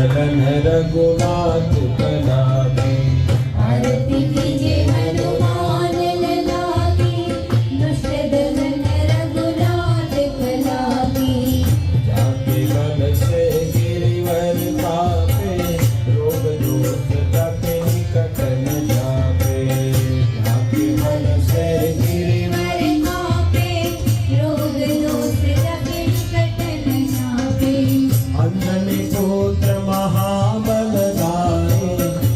रघुनाथ कला की आरती कीजिए हनुमान लला की, दुष्ट दमन रघुनाथ कला की। जाके बल से गिरिवर कापे, रोग दोष तक निकट न जापे। जाके बल से गिरिवर कापे, रोग दोष तक निकट न जापे। अंजनी पुत्र महाबलदाई,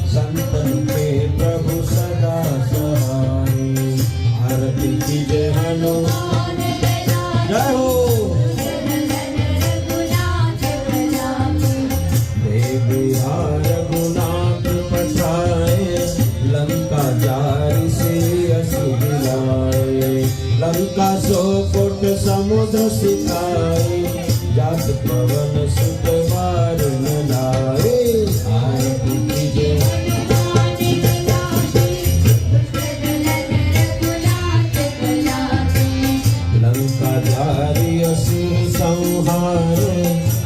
संतन के प्रभु सदा सहाय। आरती कीजिए हनुमान जय हो। देविया रघुनाथ पठाए, लंका जारी से असुर लाए। लंका सो कोट समुद्र सिखाए, जात पवन सुत वार न लाए। आरती कीजिए लंका जारी असुर संहारे,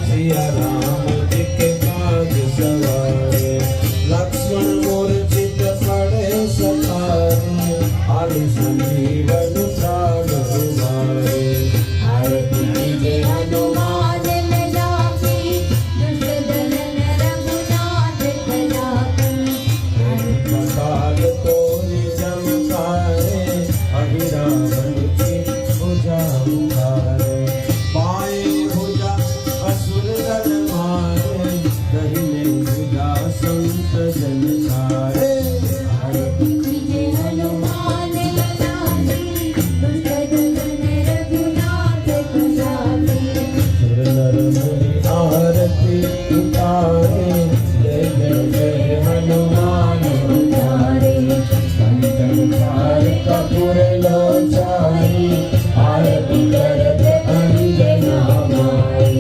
सिया राम जी के काज सवारे। लक्ष्मण मूर्छित पड़े सवारे, आदि संजीवन प्राण उबारे। आरती कीजिए हनुमान लला की, दुष्ट दमन रघुनाथ कला की। काल तोरि चमकाए, अहिरावण की भुजा उखारे। बाएं भुजा असुर दल मारे, दाहिने भुजा संत जन तारे। आरती कीजिए हनुमान लला की, दुष्ट दमन रघुनाथ कला की। सुर नर मुनि आरती उतारे, जय जय जय हनुमान उतारे। कंचन थाल कपूर लोचाई, आरती करत अंजना माई।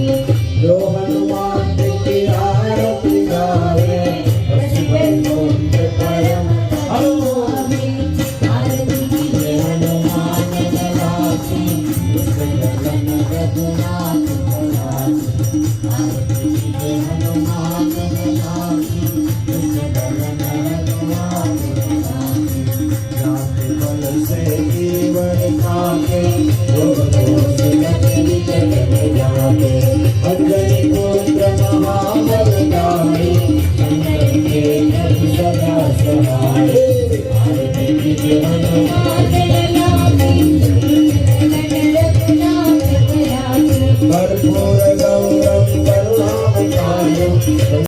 जो हनुमान की आरती गावे, बस वैकुंठ परम धामे। आरती कीजिए हनुमान लला की, दुष्ट दमन रघुनाथ कला की। आरती कीजिए हनुमान लला की, दुष्ट दमन रघुनाथ कला की। जाके बल से गिरिवर कापे, रोग दोष तक निकट न जापे। अंजनी पुत्र महाबलदाई, संतन के प्रभु सदा सहाय। आरती कीजिए हनुमान लला की, दुष्ट दमन रघुनाथ कला की। कर्पूर